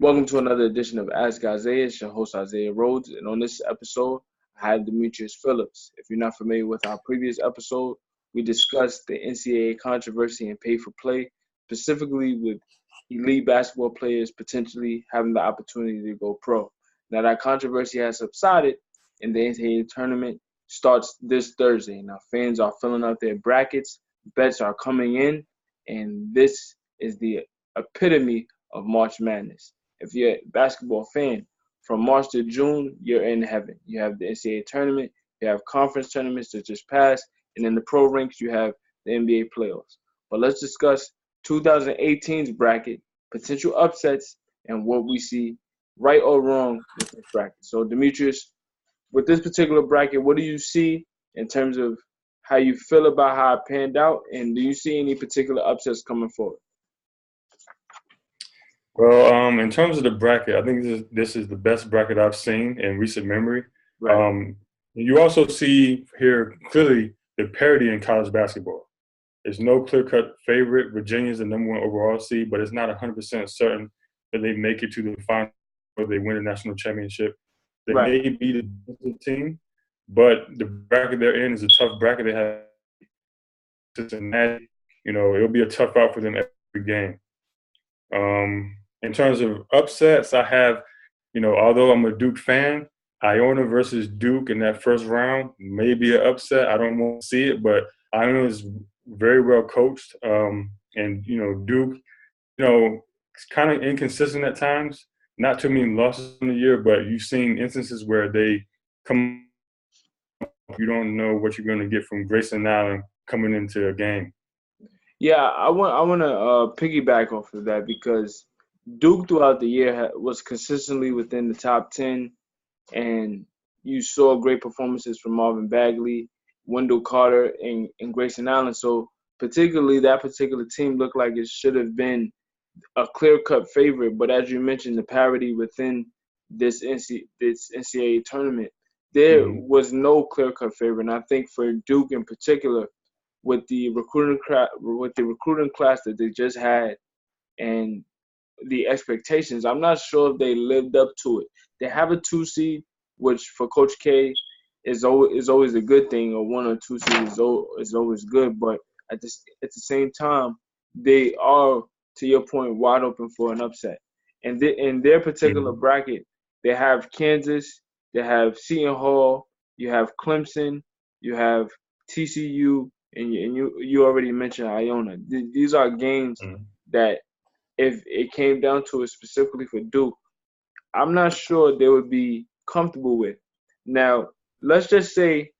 Welcome to another edition of Ask Isaiah. It's your host, Isaiah Rhodes. And on this episode, I have Demetrius Phillips. If you're not familiar with our previous episode, we discussed the NCAA controversy and pay for play, specifically with elite basketball players potentially having the opportunity to go pro. Now, that controversy has subsided, and the NCAA tournament starts this Thursday. Now, fans are filling out their brackets, bets are coming in, and this is the epitome of March Madness. If you're a basketball fan, from March to June, you're in heaven. You have the NCAA tournament, you have conference tournaments that just passed, and in the pro ranks, you have the NBA playoffs. But let's discuss 2018's bracket, potential upsets, and what we see right or wrong with this bracket. So, Demetrius, with this particular bracket, what do you see in terms of how you feel about how it panned out, and do you see any particular upsets coming forward? Well, in terms of the bracket, I think this is the best bracket I've seen in recent memory. Right. You also see here clearly the parity in college basketball. There's no clear-cut favorite. Virginia's the number 1 overall seed, but it's not 100% certain that they make it to the final or they win a national championship. They may be the best team, but the bracket they're in is a tough bracket. They have Cincinnati. It'll be a tough out for them every game. In terms of upsets, I have, although I'm a Duke fan, Iona versus Duke in that first round may be an upset. I don't want to see it, but Iona is very well coached. And, Duke, it's kind of inconsistent at times. Not too many losses in the year, but you've seen instances where they come up, you don't know what you're going to get from Grayson Allen coming into a game. Yeah, I want to piggyback off of that because Duke throughout the year was consistently within the top 10, and you saw great performances from Marvin Bagley, Wendell Carter, and Grayson Allen. So particularly that particular team looked like it should have been a clear-cut favorite. But as you mentioned, the parity within this NCAA tournament, there was no clear-cut favorite. And I think for Duke in particular, with the recruiting class that they just had and the expectations, I'm not sure if they lived up to it. They have a 2 seed, which for Coach K is always a good thing. A 1 or 2 seed is always good, but at the same time, they are, to your point, wide open for an upset. And in their particular bracket, they have Kansas, they have Seton Hall, you have Clemson, you have TCU, and you already mentioned Iona. These are games that, if it came down to it specifically for Duke, I'm not sure they would be comfortable with. Now, let's just say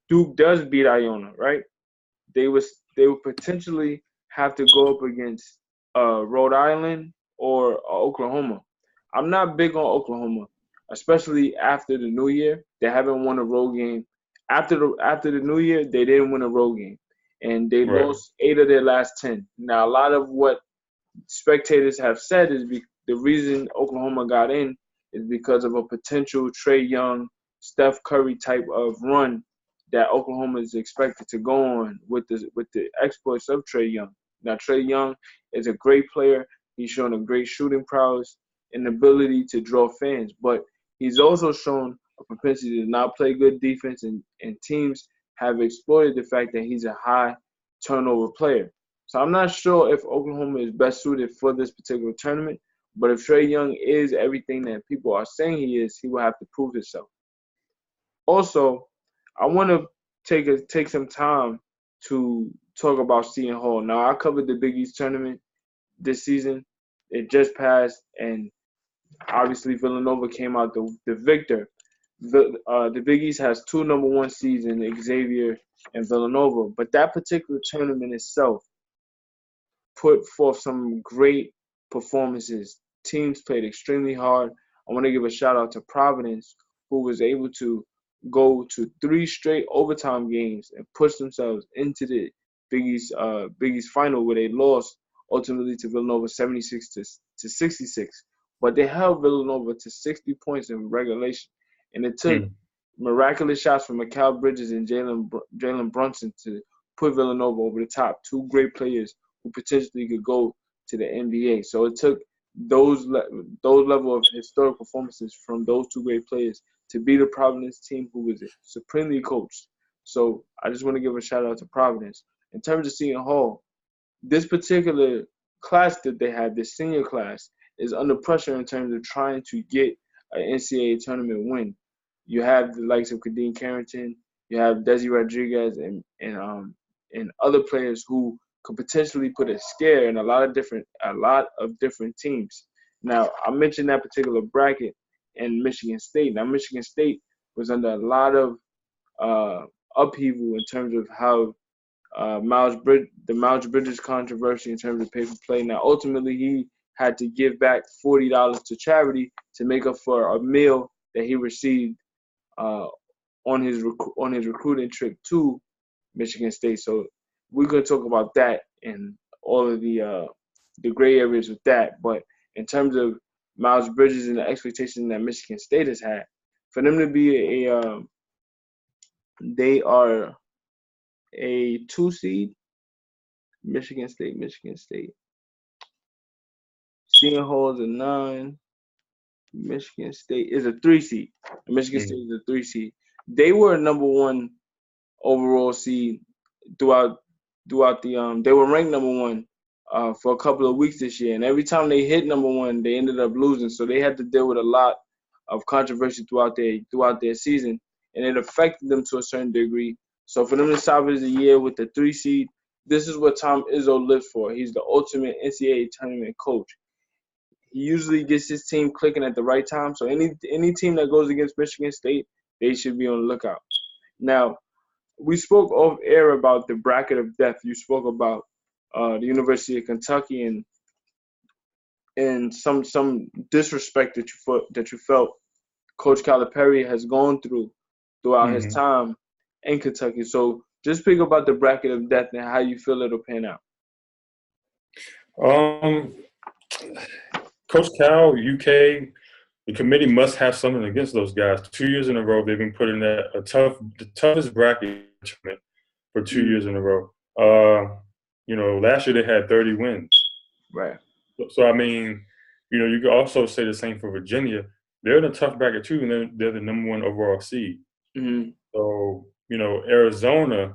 Duke does beat Iona, right? They would potentially have to go up against Rhode Island or Oklahoma. I'm not big on Oklahoma, especially after the New Year. They haven't won a road game. After the New Year, they didn't win a road game, and they lost 8 of their last 10. Now, a lot of what spectators have said is the reason Oklahoma got in is because of a potential Trae Young, Steph Curry type of run that Oklahoma is expected to go on with the exploits of Trae Young. Now, Trae Young is a great player. He's shown a great shooting prowess and ability to draw fans, but he's also shown a propensity to not play good defense, and teams have exploited the fact that he's a high turnover player. So I'm not sure if Oklahoma is best suited for this particular tournament, but if Trae Young is everything that people are saying he is, he will have to prove himself. Also, I want to take some time to talk about Seton Hall. Now, I covered the Big East tournament this season. It just passed, and obviously Villanova came out the victor. The Big East has 2 number 1 seeds in Xavier and Villanova, but that particular tournament itself put forth some great performances. Teams played extremely hard. I want to give a shout out to Providence, who was able to go to 3 straight overtime games and push themselves into the Big East final, where they lost ultimately to Villanova 76 to 66. But they held Villanova to 60 points in regulation, and it took miraculous shots from Mikal Bridges and Jalen Brunson to put Villanova over the top. 2 great players who potentially could go to the NBA. So it took those level of historic performances from those two great players to beat a Providence team who was supremely coached. So I just want to give a shout out to Providence. In terms of Seton Hall, this particular class that they had, this senior class, is under pressure in terms of trying to get an NCAA tournament win. You have the likes of Kadeem Carrington, you have Desi Rodriguez, and other players who could potentially put a scare in a lot of different teams. Now, I mentioned that particular bracket in Michigan State. Now, Michigan State was under a lot of upheaval in terms of how the Miles Bridges controversy in terms of paper play. Now, ultimately, he had to give back $40 to charity to make up for a meal that he received on his recruiting trip to Michigan State. So we're gonna talk about that and all of the gray areas with that. But in terms of Miles Bridges and the expectation that Michigan State has had, for them to be they are a 2 seed. Michigan State. Seton Hall is a 9. Michigan State is a 3 seed. Michigan State is a 3 seed. They were a number 1 overall seed throughout the they were ranked number 1 for a couple of weeks this year, and every time they hit number 1, they ended up losing. So they had to deal with a lot of controversy throughout their season, and it affected them to a certain degree. So for them to salvage the year with the 3 seed, this is what Tom Izzo lives for. He's the ultimate NCAA tournament coach. He usually gets his team clicking at the right time. So any team that goes against Michigan State, they should be on the lookout. Now, we spoke off air about the bracket of death. You spoke about the University of Kentucky and some disrespect that you felt Coach Calipari has gone throughout his time in Kentucky. So just speak about the bracket of death and how you feel it'll pan out. Coach Cal, UK, the committee must have something against those guys. 2 years in a row, they've been put in the toughest bracket for 2 years in a row. Last year they had 30 wins. Right. So I mean, you could also say the same for Virginia. They're in a tough bracket too, and they're the number 1 overall seed. Mm-hmm. So, Arizona,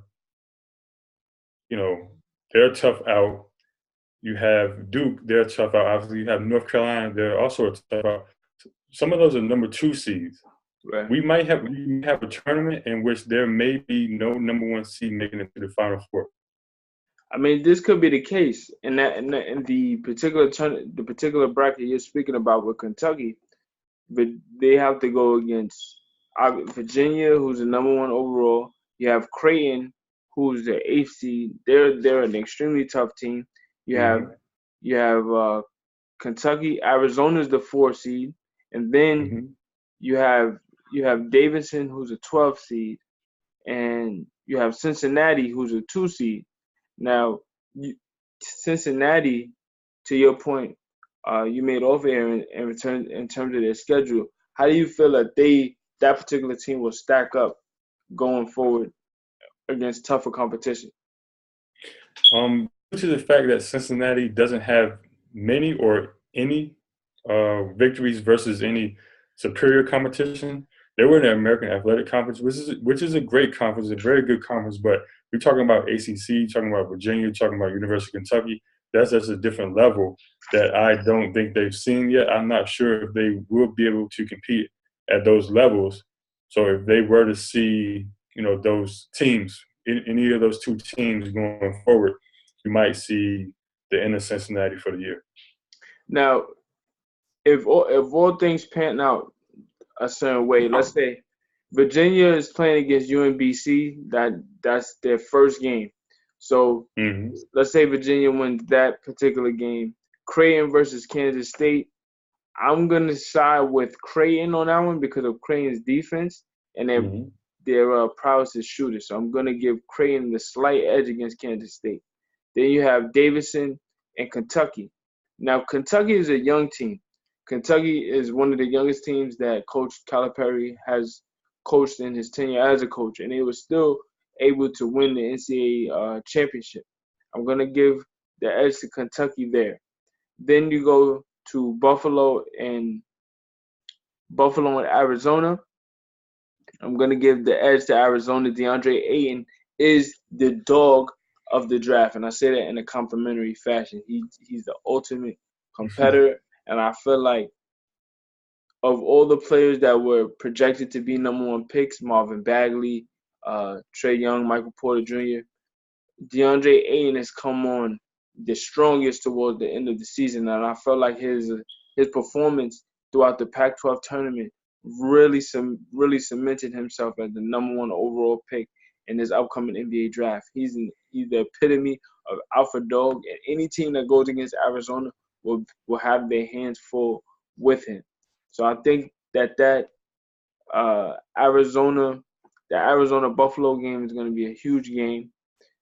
they're tough out. You have Duke, they're tough out. Obviously, you have North Carolina, they're also a tough out. Some of those are number 2 seeds. Right. We might have a tournament in which there may be no number 1 seed making it to the Final Four. I mean, this could be the case in the particular bracket you're speaking about with Kentucky, but they have to go against Virginia, who's the number 1 overall. You have Creighton, who's the 8th seed. They're an extremely tough team. You have Kentucky. Arizona's the 4th seed, and then you have Davidson, who's a 12th seed, and you have Cincinnati, who's a 2 seed. Now, Cincinnati, to your point, you made off air in terms of their schedule. How do you feel that particular team will stack up going forward against tougher competition? Due to the fact that Cincinnati doesn't have many or any victories versus any superior competition, they were in the American Athletic Conference, which is a great conference, a very good conference. But we're talking about ACC, talking about Virginia, talking about University of Kentucky. That's just a different level that I don't think they've seen yet. I'm not sure if they will be able to compete at those levels. So if they were to see, those teams, any of those 2 teams going forward, you might see the end of Cincinnati for the year. Now, if all things pan out a certain way, let's say Virginia is playing against UMBC, that's their first game. So let's say Virginia wins that particular game. Creighton versus Kansas State, I'm going to side with Creighton on that one because of Creighton's defense and their prowess as shooters. So I'm going to give Creighton the slight edge against Kansas State. Then you have Davidson and Kentucky. Now, Kentucky is a young team. Kentucky is one of the youngest teams that Coach Calipari has coached in his tenure as a coach, and they were still able to win the NCAA championship. I'm going to give the edge to Kentucky there. Then you go to Buffalo and Arizona. I'm gonna give the edge to Arizona. DeAndre Ayton is the dog of the draft, and I say that in a complimentary fashion. He's the ultimate competitor, and I feel like of all the players that were projected to be number one picks, Marvin Bagley, Trae Young, Michael Porter Jr., DeAndre Ayton has come on the strongest towards the end of the season, and I felt like his performance throughout the Pac-12 tournament really cemented himself as the number one overall pick in this upcoming NBA draft. He's the epitome of alpha dog, and any team that goes against Arizona will have their hands full with him. So I think that Arizona Buffalo game is going to be a huge game.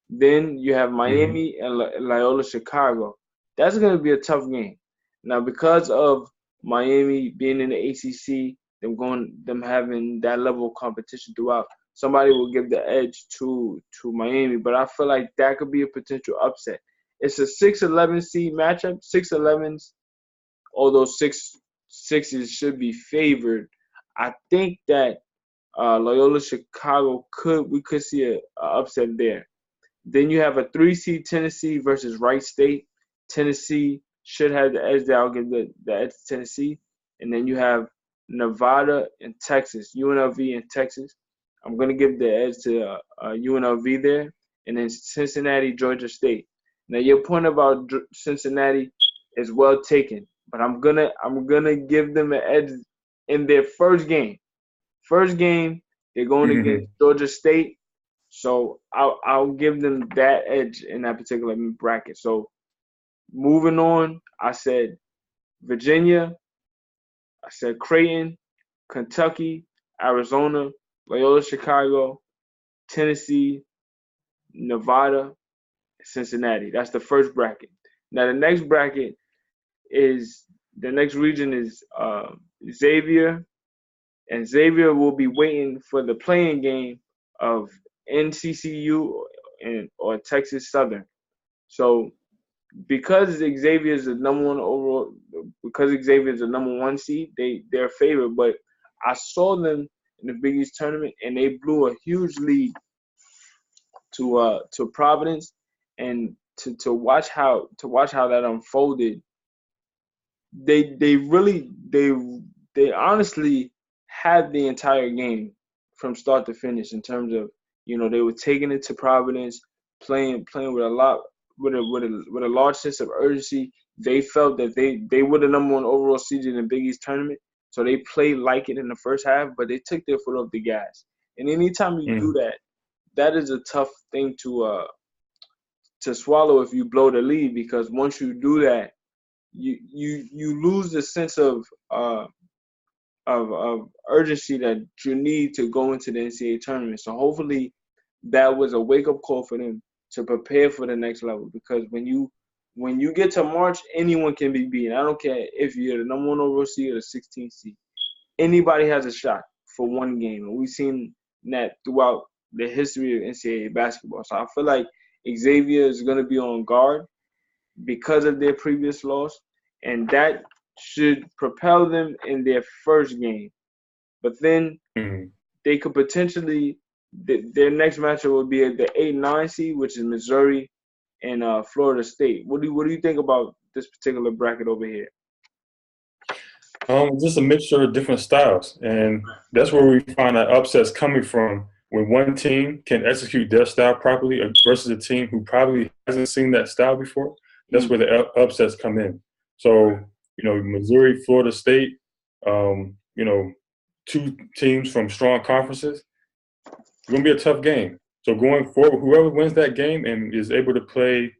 Then you have Miami and Loyola Chicago. That's going to be a tough game. Now, because of Miami being in the ACC, them having that level of competition throughout, somebody will give the edge to Miami. But I feel like that could be a potential upset. It's a 6-11 seed matchup. 6-11s, although sixes should be favored. I think that Loyola Chicago we could see a upset there. Then you have a 3 seed Tennessee versus Wright State. Tennessee should have the edge there. I'll give the edge to Tennessee. And then you have Nevada and Texas, UNLV and Texas. I'm going to give the edge to UNLV there. And then Cincinnati, Georgia State. Now your point about Cincinnati is well taken, but I'm gonna give them an edge in their first game. First game, they're going against Georgia State. So I'll give them that edge in that particular bracket. So moving on, I said Virginia, I said Creighton, Kentucky, Arizona, Loyola Chicago, Tennessee, Nevada, Cincinnati. That's the first bracket. Now the next region is Xavier, and Xavier will be waiting for the playing game of NCCU or Texas Southern. So because Xavier is the number one overall, because Xavier is the number one seed, they're favored. But I saw them in the Big East tournament, and they blew a huge lead to Providence, and to watch how that unfolded. They honestly had the entire game from start to finish in terms of, they were taking it to Providence, playing with a large sense of urgency. They felt that they were the number one overall seed in the Big East tournament, so they played like it in the first half, but they took their foot off the gas. And anytime you do that, that is a tough thing to swallow if you blow the lead, because once you do that, you lose the sense of urgency that you need to go into the NCAA tournament. So hopefully that was a wake-up call for them to prepare for the next level, because when you get to March, anyone can be beaten. I don't care if you're the number one overall seed or the 16th seed. Anybody has a shot for one game, and we've seen that throughout the history of NCAA basketball. So I feel like Xavier is going to be on guard because of their previous loss, and that should propel them in their first game. But then they could potentially, their next matchup would be at the 8-9 seed, which is Missouri and Florida State. What do you think about this particular bracket over here? Just a mixture of different styles, and that's where we find that upsets coming from. When one team can execute their style properly versus a team who probably hasn't seen that style before, that's where the upsets come in. So, Missouri, Florida State, two teams from strong conferences, it's going to be a tough game. So going forward, whoever wins that game and is able to play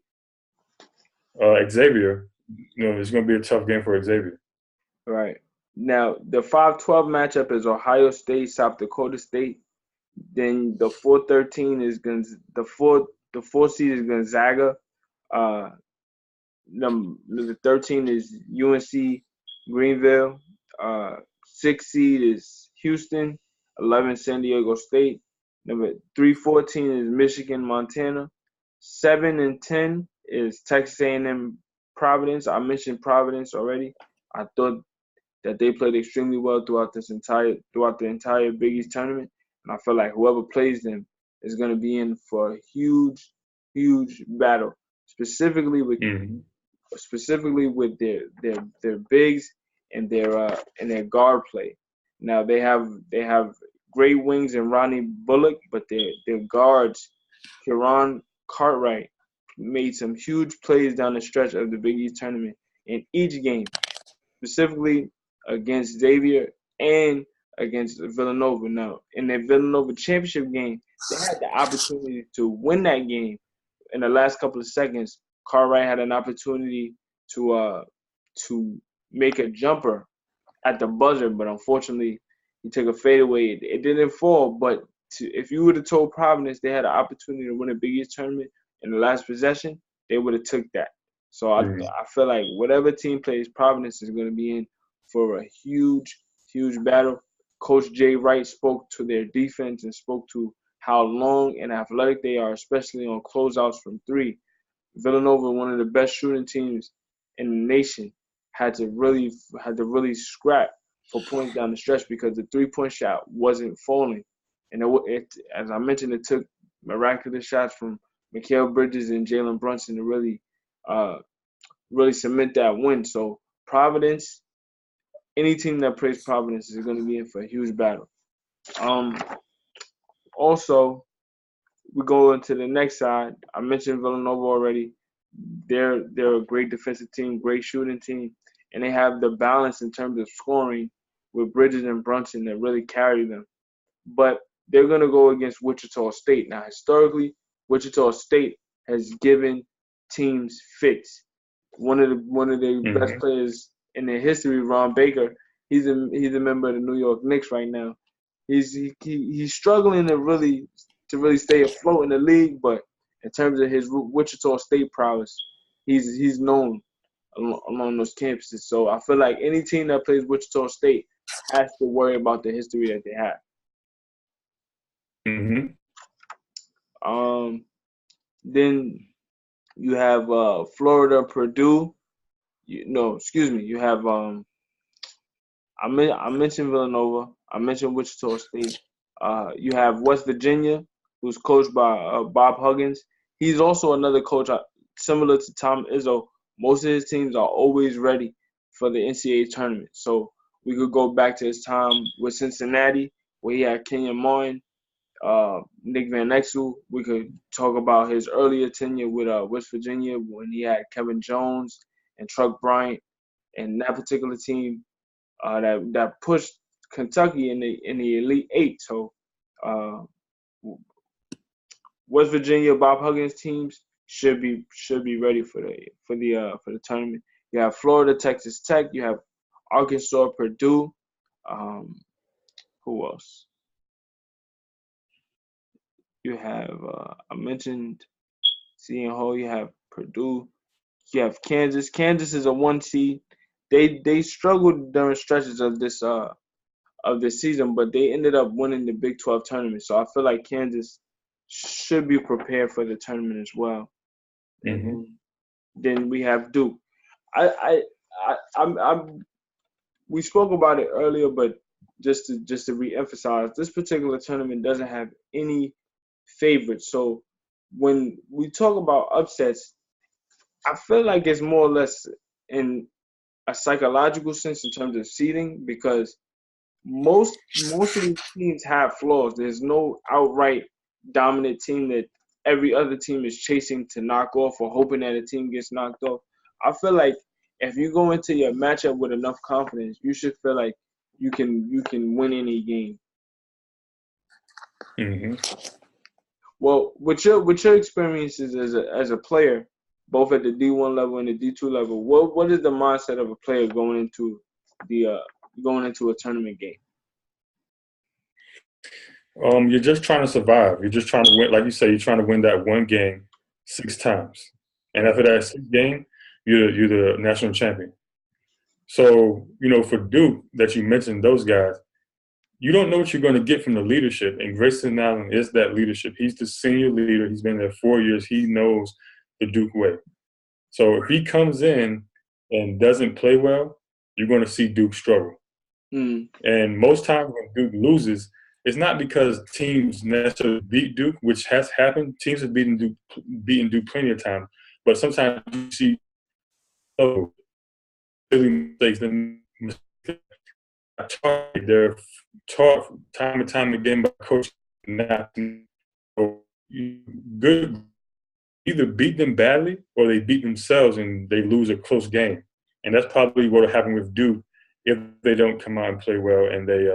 Xavier, it's going to be a tough game for Xavier. Right. Now, the 5-12 matchup is Ohio State, South Dakota State. Then the 4-13 is the 4 seed is Gonzaga. The 13 is UNC Greenville. 6 seed is Houston. 11 San Diego State. Number 3-14 is Michigan Montana. 7 and 10 is Texas A&M Providence. I mentioned Providence already. I thought that they played extremely well throughout the entire Big East tournament, and I feel like whoever plays them is going to be in for a huge battle, specifically with Mm-hmm. their bigs and their guard play. Now they have great wings in Ronnie Bullock, but their guards, Kieran Cartwright, made some huge plays down the stretch of the Big East tournament in each game, specifically against Xavier and against Villanova. Now, in their Villanova championship game, they had the opportunity to win that game in the last couple of seconds. Cartwright had an opportunity to make a jumper at the buzzer, but unfortunately, he took a fadeaway. It didn't fall, but if you would have told Providence they had an opportunity to win a Big East tournament in the last possession, they would have took that. So I feel like whatever team plays Providence is going to be in for a huge battle. Coach Jay Wright spoke to their defense and spoke to how long and athletic they are, especially on closeouts from three. Villanova, one of the best shooting teams in the nation, had to really scrap for points down the stretch because the 3-point shot wasn't falling, and as I mentioned, it took miraculous shots from Mikal Bridges and Jalen Brunson to really cement that win. So Providence, any team that plays Providence is going to be in for a huge battle. Also, we go into the next side. I mentioned Villanova already. They're a great defensive team, great shooting team, and they have the balance in terms of scoring with Bridges and Brunson that really carry them. But they're going to go against Wichita State. Now, historically, Wichita State has given teams fits. One of the best players in their history, Ron Baker, he's a member of the New York Knicks right now. He's struggling to really stay afloat in the league, but in terms of his Wichita State prowess, he's known along those campuses. So I feel like any team that plays Wichita State has to worry about the history that they have. Mm-hmm. Then you have Florida, Purdue. You have I mentioned Villanova. I mentioned Wichita State. You have West Virginia, who's coached by Bob Huggins. He's also another coach similar to Tom Izzo. Most of his teams are always ready for the NCAA tournament. So we could go back to his time with Cincinnati, where he had Kenyon Martin, Nick Van Exel. We could talk about his earlier tenure with West Virginia when he had Kevin Jones and Truck Bryant, and that particular team that pushed Kentucky in the Elite Eight. So West Virginia, Bob Huggins teams should be ready for the tournament. You have Florida, Texas Tech. You have Arkansas, Purdue. Who else? You have I mentioned Seton Hall. You have Purdue. You have Kansas. Kansas is a 1 seed. They struggled during stretches of this season, but they ended up winning the Big 12 tournament. So I feel like Kansas should be prepared for the tournament as well. Mm-hmm. And then we have Duke. We spoke about it earlier, but just to reemphasize, this particular tournament doesn't have any favorites. So when we talk about upsets, I feel like it's more or less in a psychological sense in terms of seeding, because most of these teams have flaws. There's no outright dominant team that every other team is chasing to knock off or hoping that a team gets knocked off. I feel like if you go into your matchup with enough confidence, you should feel like you can win any game. Mm-hmm. Well, with your experiences as a player, both at the D1 level and the D2 level, what is the mindset of a player going into a tournament game? You're just trying to survive. You're just trying to win. Like you say, you're trying to win that one game 6 times, and after that 6th game, you're the national champion. So for Duke, that you mentioned those guys, you don't know what you're going to get from the leadership. And Grayson Allen is that leadership. He's the senior leader. He's been there 4 years. He knows the Duke way. So if he comes in and doesn't play well, you're going to see Duke struggle. Mm. And most times when Duke loses, it's not because teams necessarily beat Duke, which has happened. Teams have beaten Duke plenty of times, but sometimes you see silly mistakes. They're taught time and time again by coaches not to good either beat them badly or they beat themselves and they lose a close game. And that's probably what will happen with Duke if they don't come out and play well and they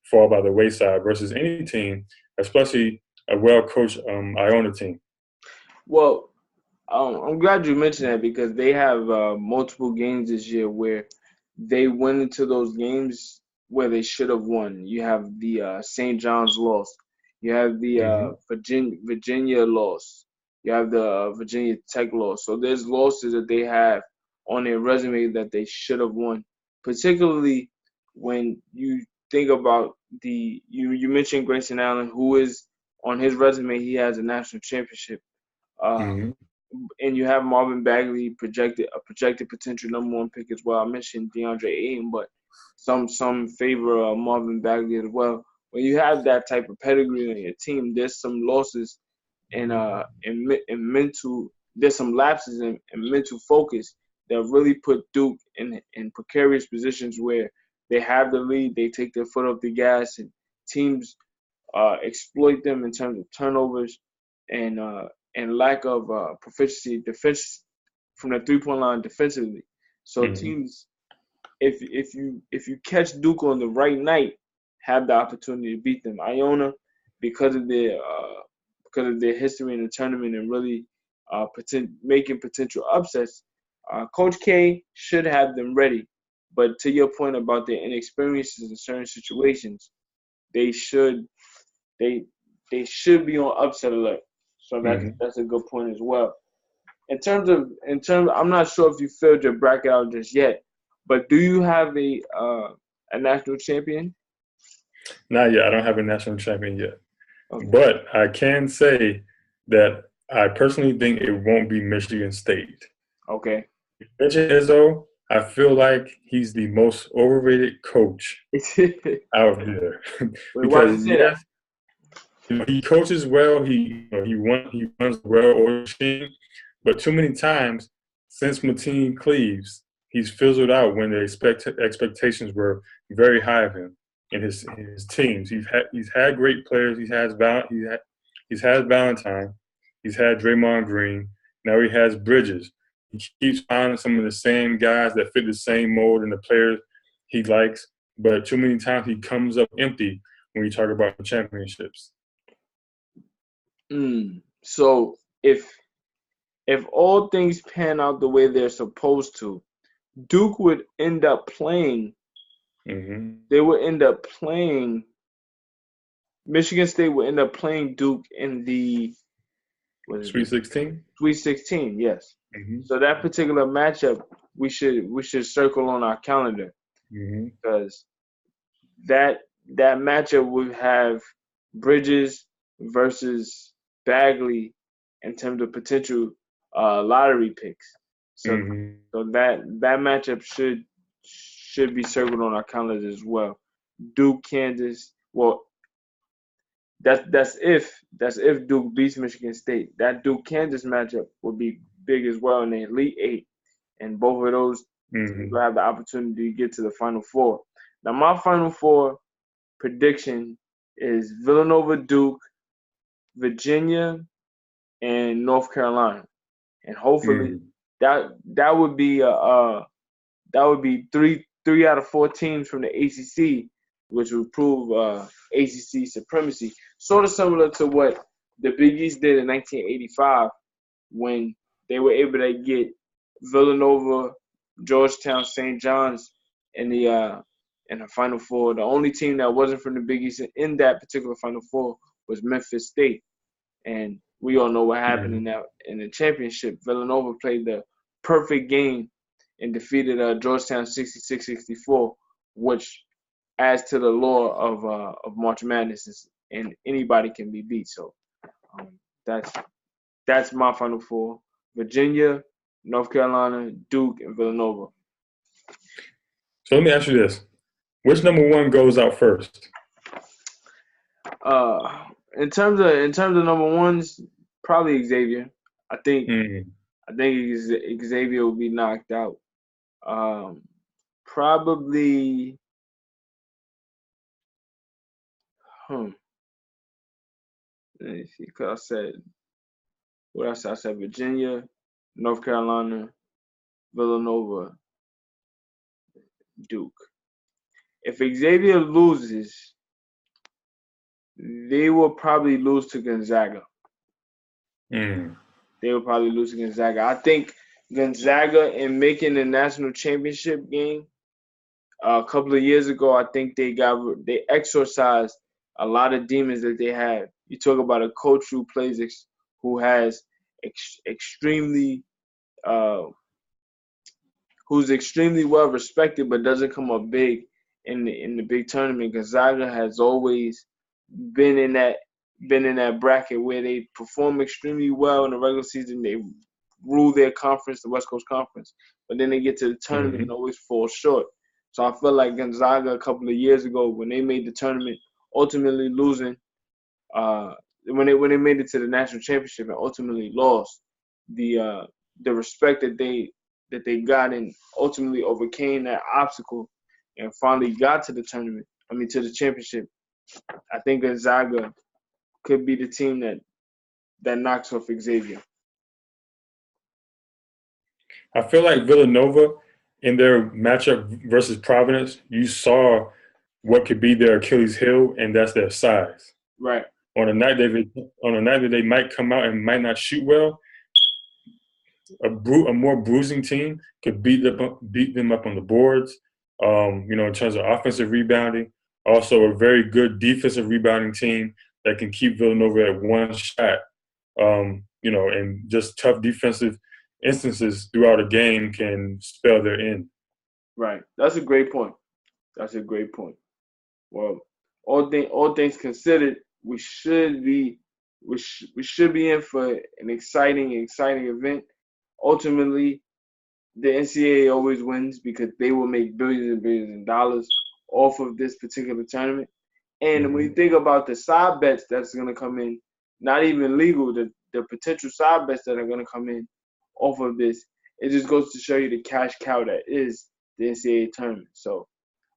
fall by the wayside versus any team, especially a well-coached Iona team. Well, I'm glad you mentioned that because they have multiple games this year where they went into those games where they should have won. You have the St. John's loss. You have the Virginia loss. You have the Virginia Tech loss. So there's losses that they have on their resume that they should have won. Particularly when you think about you mentioned Grayson Allen, who is on his resume, he has a national championship. Uh, Mm-hmm. and you have Marvin Bagley projected potential number one pick as well. I mentioned DeAndre Ayton, but some favor Marvin Bagley as well. When you have that type of pedigree on your team, there's some losses in mental. There's some lapses in mental focus that really put Duke in precarious positions where they have the lead, they take their foot off the gas, and teams exploit them in terms of turnovers and lack of proficiency defense from the 3-point line defensively. So Mm-hmm. teams, if you catch Duke on the right night, have the opportunity to beat them. Iona, because of their history in the tournament and really making potential upsets, Coach K should have them ready. But to your point about their inexperiences in certain situations, they should they they should be on upset alert. So Mm-hmm. that's a good point as well. I'm not sure if you filled your bracket out just yet, but do you have a national champion? Not yet. I don't have a national champion yet. Okay. But I can say that I personally think it won't be Michigan State. Okay. Mention Izzo, I feel like he's the most overrated coach Wait, out there why do because you say that? yes, he coaches well. He runs a well-oiled team, but too many times since Mateen Cleaves, he's fizzled out when the expectations were very high of him and his teams. He's had great players. He's had Valentine. He's had Draymond Green. Now he has Bridges. He keeps finding some of the same guys that fit the same mold and the players he likes, but too many times he comes up empty when you talk about championships. So if all things pan out the way they're supposed to, Duke would end up playing. Mm-hmm. They would end up playing. Michigan State would end up playing Duke in the Sweet 16. Sweet 16. Yes. Mm-hmm. So that particular matchup, we should circle on our calendar Mm-hmm. because that matchup would have Bridges versus Bagley in terms of potential lottery picks. So Mm-hmm. that matchup should be circled on our calendars as well. Duke, Kansas. Well, that's if Duke beats Michigan State. That Duke Kansas matchup would be big as well in the Elite Eight, and both of those teams Mm-hmm. will have the opportunity to get to the Final Four. Now, my Final Four prediction is Villanova, Duke, Virginia, and North Carolina, and hopefully Mm-hmm. that would be three out of four teams from the ACC, which would prove ACC supremacy. Sort of similar to what the Big East did in 1985 when they were able to get Villanova, Georgetown, St. John's in the Final Four. The only team that wasn't from the Big East in that particular Final Four was Memphis State, and we all know what happened Mm-hmm. in the championship. Villanova played the perfect game and defeated Georgetown 66-64, which adds to the lore of March Madness, and anybody can be beat. So um, that's my Final Four: Virginia, North Carolina, Duke, and Villanova. So let me ask you this: which number one goes out first? In terms of number ones, probably Xavier. I think Mm. I think Xavier will be knocked out. Um, Probably. Hmm. Let me see. Cause I said what else? I said Virginia, North Carolina, Villanova, Duke. If Xavier loses, they will probably lose to Gonzaga. Mm. They will probably lose to Gonzaga. I think Gonzaga in making the national championship game a couple of years ago, I think they exorcised a lot of demons that they had. You talk about a coach who has extremely uh, who's extremely well respected, but doesn't come up big in the big tournament. Gonzaga has always been in that bracket where they perform extremely well in the regular season. They rule their conference, the West Coast Conference, but then they get to the tournament Mm-hmm. and always fall short. So I feel like Gonzaga a couple of years ago when they made the tournament, ultimately losing, uh, when they made it to the national championship and ultimately lost, the uh, the respect that they got and ultimately overcame that obstacle and finally got to the tournament. I mean to the championship. I think Gonzaga could be the team that knocks off Xavier. I feel like Villanova in their matchup versus Providence, you saw what could be their Achilles heel, and that's their size. Right. On a night that they might come out and might not shoot well, a more bruising team could beat them up on the boards. In terms of offensive rebounding, also a very good defensive rebounding team that can keep Villanova at one shot. And just tough defensive instances throughout a game can spell their end. Right. That's a great point. That's a great point. Well, all things considered, we should be in for an exciting event. Ultimately, the NCAA always wins because they will make billions and billions of dollars off of this particular tournament. And when you Mm-hmm. think about the side bets that's going to come in, not even legal, the potential side bets that are going to come in off of this, it just goes to show you the cash cow that is the NCAA tournament. So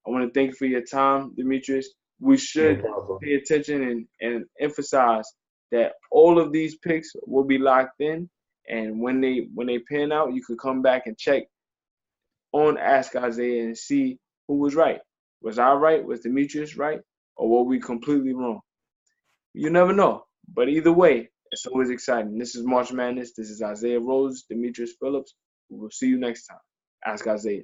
I want to thank you for your time, Demetrius. We No should problem. pay attention and emphasize that all of these picks will be locked in, and when they pan out, you could come back and check on Ask Isaiah and see who was right. Was I right? Was Demetrius right? Or were we completely wrong? You never know. But either way, it's always exciting. This is March Madness. This is Isaiah Rose, Demetrius Phillips. We will see you next time. Ask Isaiah.